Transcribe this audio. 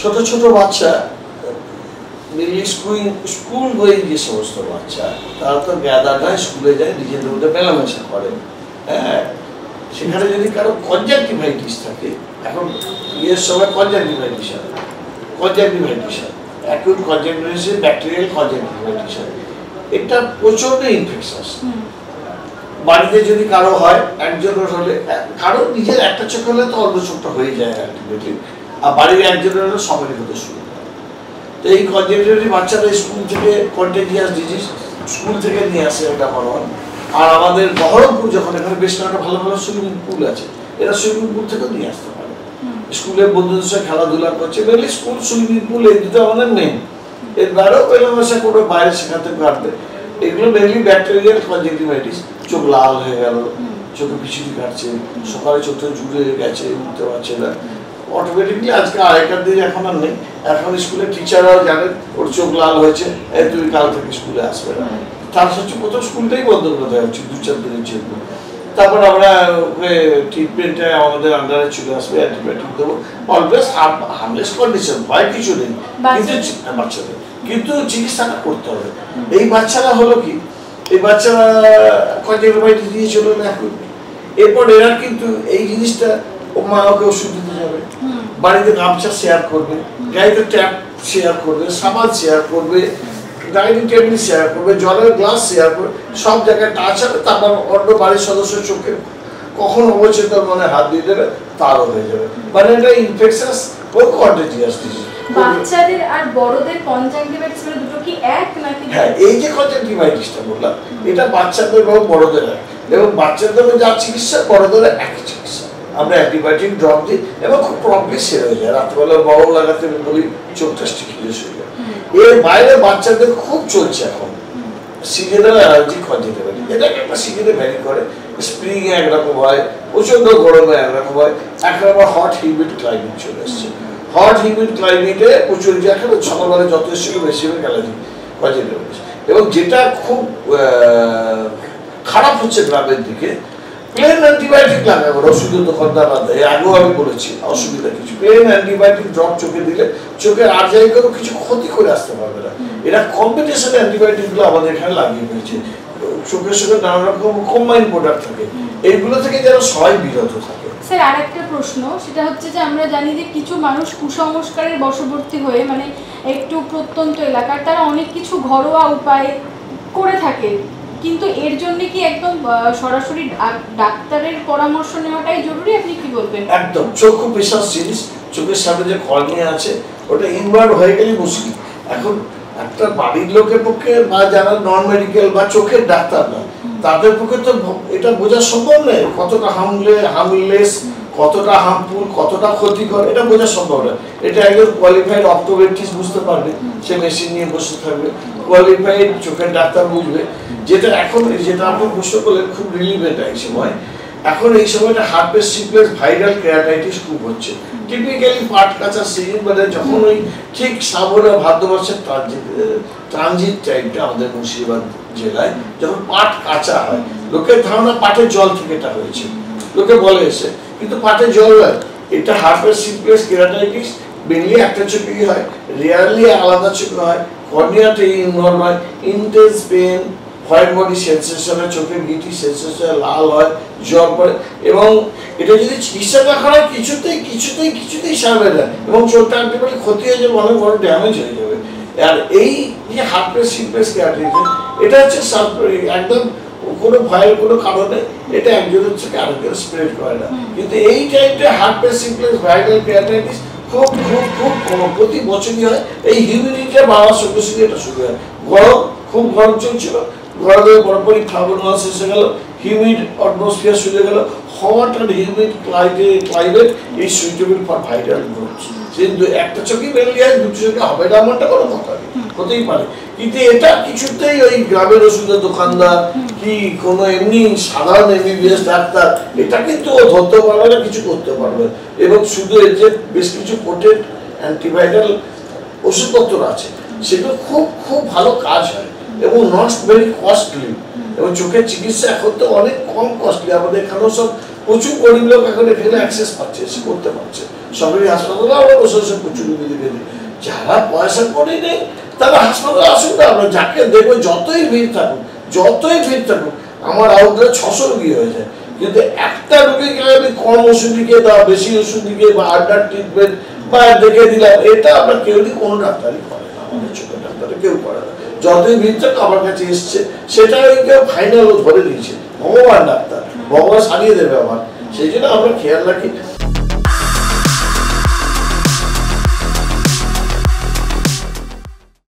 ছোট ছোট বাচ্চা স্কুল গোয়িং যে সমস্ত বাচ্চা তারা তো গ্যাদার হয়, স্কুলে যায়, নিজেদের মধ্যে মেলামেশা করে। হ্যাঁ, সেখানে যদি কারো কনজাংটিভাইটিস থাকে, এখন ইয়ের সময় কনজাংটিভাইটিস হয়, অ্যাকিউট কনজাংটিভাইটিস, ব্যাকটেরিয়াল কনজাংটিভাইটিস হয়, এটা প্রচন্ড ইনফেকশাস। বাড়িতে যদি কারো হয়, একজনের হলে, কারো নিজের একটা চোখ হলে তো অন্য চোখটা হয়ে যায় আলটিমেটলি, আর বাড়ির একজনের হলে সবারই হতে শুরু হয়। তো এই কনজাংটিভাইটিস বাচ্চারা স্কুল থেকে কন্টেজিয়াস ডিজিজ স্কুল থেকে নিয়ে আসে একটা বড়। আর আমাদের বহরমপুর যখন এখানে বেশ কয়েকটা ভালো ভালো সুইমিং পুল আছে, এরা সুইমিং পুল থেকেও নিয়ে আসতে পারে। স্কুলের বন্ধুদের সাথে খেলাধুলা করছে, মেনলি স্কুল সুইমিং পুল এই দুটো আমাদের মেন। এর বাইরেও মেলামেশা করে বাইরে শেখাতে পারবে। এগুলো মেনলি ব্যাকটেরিয়াল কনজাংটিভাইটিস। চোখ লাল হয়ে গেল, চোখে পিছুটি কাটছে, সকালে চোখটা জুড়ে গেছে, উঠতে পারছে না, অটোমেটিকলি আজকে আগেকার দিন এখন আর নেই। এখন স্কুলের টিচাররাও জানেন ওর চোখ লাল হয়েছে, তুমি কাল থেকে স্কুলে আসবে না, তার সাথে প্রথম স্কুলটাই বন্ধ করে দেওয়া হচ্ছে 2-4 দিনের জন্য। তারপর আমরা ওকে ট্রিটমেন্টে আমাদের আন্ডারে চলে আসবে, অ্যান্টিবায়োটিক দেবো, অলওয়েজ হার্মলেস কন্ডিশন, ভয় কিছু নেই, কিন্তু বাচ্চাদের কিন্তু চিকিৎসাটা করতে হবে। এই বাচ্চারা হলো কি, এই বাচ্চারা কনজাংটিভাইটিস দিয়ে চলে না, এরপর এরা কিন্তু এই জিনিসটা ও মা ওকে ওষুধ দিতে যাবে, বাড়িতে গামছা শেয়ার করবে, গাড়িতে ট্যাপ শেয়ার করবে, সাবান শেয়ার করবে, ডাইনিং টেবিল শেয়ার করবে, জলের গ্লাস শেয়ার করবে, সব জায়গায় টাচ হবে। তারপর অন্য বাড়ির সদস্যের চোখে কখন অবচেতন মনে হাত দিয়ে দেবে, তারও হয়ে যাবে। মানে এটা ইনফেকশাস ও কন্টেজিয়াস ডিজিজ। বাচ্চাদের আর বড়দের কনজাংটিভাইটিস মানে দুটো কি এক নাকি? হ্যাঁ, এই যে কনজাংটিভাইটিসটা বললাম, এটা বাচ্চাদের এবং বড়দের, এবং বাচ্চাদের যা চিকিৎসা, বড়দের একই চিকিৎসা। আমরা অ্যান্টিবায়োটিক ড্রপ দিই এবং খুব প্রবলি সেরে হয়ে যায়। রাত্রেবেলা বড় লাগাতে বলি, চোখটা স্টিকিনেস হয়ে যায়। এর বাইরে বাচ্চাদের খুব চলছে এখন সিজনাল অ্যালার্জি কনজাংটিভাইটিস। এটা একটা সিজনে ভ্যারি করে, স্প্রিং এ একরকম হয়, প্রচন্ড গরমে একরকম হয়, এখন আবার হট হিউমিড ক্লাইমেট চলে এসছে। হট হিউমিড ক্লাইমেটে প্রচুর যে এখন সকালবেলা যথেষ্ট বেশি হবে অ্যালার্জি কনজাংটিভাইটিস। এবং যেটা খুব খারাপ হচ্ছে গ্রামের দিকে, প্লেন অ্যান্টিবায়োটিক লাগাবো, ওষুধের দোকানদার দেয়, আগেও আমি বলেছি, অসুবিধা কিছু। প্লেন অ্যান্টিবায়োটিক ড্রপ চোখে দিলে চোখের আর জায়গায় কিছু ক্ষতি করে আসতে পারবে না। এরা কম্বিনেশন অ্যান্টিবায়োটিকগুলো আমাদের এখানে লাগিয়ে ফেলছে, চোখের সঙ্গে নানা রকম কম্বাইন প্রোডাক্ট থাকে, এইগুলো থেকে যেন সবাই বিরত থাকে। স্যার আরেকটা প্রশ্ন, সেটা হচ্ছে যে আমরা জানি যে কিছু মানুষ কুসংস্কারের বশবর্তী হয়ে, মানে একটু প্রত্যন্ত এলাকার, তারা অনেক কিছু ঘরোয়া উপায় করে থাকে, কিন্তু এর জন্য কি একদম সরাসরি ডাক্তারের পরামর্শ নেওয়াটাই জরুরি? আপনি কি বলবেন? একদম, চোখ খুব বিশেষ জিনিস, চোখের সামনে যে কর্নিয়া আছে ওটা ইনভার্ট হয়ে গেলে মুশকিল। এখন একটা বাড়ির লোকের পক্ষে বা যারা নন মেডিকেল বা চোখের ডাক্তার না, তাদের পক্ষে তো এটা বোঝা সম্ভব নয় কতটা হার্মলেস, কতটা হার্মফুল, কতটা ক্ষতিকর, এটা বোঝা সম্ভব নয়। এটা একজন কোয়ালিফাইড অপটোমেট্রিস্ট বুঝতে পারবে, সে মেশিন নিয়ে বসে থাকবে, কোয়ালিফাইড চোখের ডাক্তার বুঝবে। যেটা এখন, যেটা আপনি প্রশ্ন করলেন, খুব রিলিভেন্ট এই সময়। এখন এই সময়টা হার্পেস সিমপ্লেক্স ভাইরাল কেরাটাইটিস খুব হচ্ছে। টিপিক্যালি পাট কাচার সিজন, মানে যখন ওই ঠিক শ্রাবণ আর ভাদ্র মাসের ট্রানজিট টাইমটা আমাদের মুর্শিদাবাদ জেলায় যখন পাট কাঁচা হয়, লোকের ধারণা পাটের জল থেকে এটা হয়েছে, লোকে বলে এসে, কিন্তু পাটের জল হয়। এটা হার্পেস সিমপ্লেক্স কেরাটাইটিস মেনলি একটা চোখেই হয়, রেয়ারলি আলাদা চোখে হয়, কর্নিয়াতে ইনভলভ হয়, intense pain, white body sensation, চোখের গিটি সেন্সেশন, লাল হয়, জ্বর পড়ে, এবং এটা যদি চিকিৎসা না করা হয় কিছুতেই সারবে না, এবং চোখটা আলটিমেটলি ক্ষতি হয়ে যাবে, অনেক বড় ড্যামেজ হয়ে যাবে। আর এই যে হার্পেস সিমপ্লেক্স কেরাটাইটিস, এটা হচ্ছে একদম কোনো ভয়ের কোনো কারণে এটা একজনের থেকে আরেকজনের স্প্রেড করে না। কিন্তু এই টাইপটা হার্পেস সিমপ্লেক্স ভাইরাল কেরাটাইটিস খুব খুব খুব প্রতি বছরই হয়। এই হিউমিডিটি বাড়ার সঙ্গে সঙ্গে এটা শুরু হয়। গরম, খুব গরম চলছিল, গরমে বরফরি শ্রাবণ মাস এসে গেল, হিউমিড অ্যাটমসফিয়ার শুরু হয়ে গেল, হট অ্যান্ড হিউমিড ক্লাইমেট এই সুইটেবল ফর ভাইরাল গ্রোথ। কিন্তু একটা চোখেই বেরিয়ে যায়, দুটো চোখে হবে না এমনটা কোনো কথা নেই, হতেই পারে। কিন্তু এটা কিছুতেই ওই গ্রামের ওষুধের দোকানদার কি কোনো এমনি সাধারণ এমবিবিএস ডাক্তার এটা কিন্তু ও ধরতে পারবে না, কিছু করতে পারবে। এবং শুধু এর যে বেশ কিছু পোটেন্ট অ্যান্টিভাইরাল ওষুধপত্র আছে, সেগুলো খুব খুব ভালো কাজ হয় এবং নট ভেরি কস্টলি। এবং চোখের চিকিৎসা এখন তো অনেক কম কস্টলি, আমাদের এখানেও সব প্রচুর গরিব লোক এখন এখানে অ্যাক্সেস পাচ্ছে, করতে পারছে, সরকারি হাসপাতালে আমরা বসে বসে প্রচুর রুগী দেখে দিই। যারা পয়সা করি নেই তারা হাসপাতালে আসুন না, আমরা যাকে দেখবো যতই ভিড় থাকুক আমার আউটলে 600 রুগী হয়ে যায়, কিন্তু একটা রুগীকে আমি কম ওষুধ লিখে দাও, বেশি ওষুধ লিখে বা আড্ডার ট্রিটমেন্ট বা দেখে দিলাম, এটা আমরা কেউই কোনো ডাক্তারই করে না, আমাদের ছোট ডাক্তারে কেউ করে না। যতই ভিড় থাকুক আমার কাছে এসছে, সেটা কেউ ফাইনাল ধরে দিয়েছে, ভগবান ডাক্তার, ভগবান সারিয়ে দেবে আমার। সেই জন্য আমরা খেয়াল রাখি।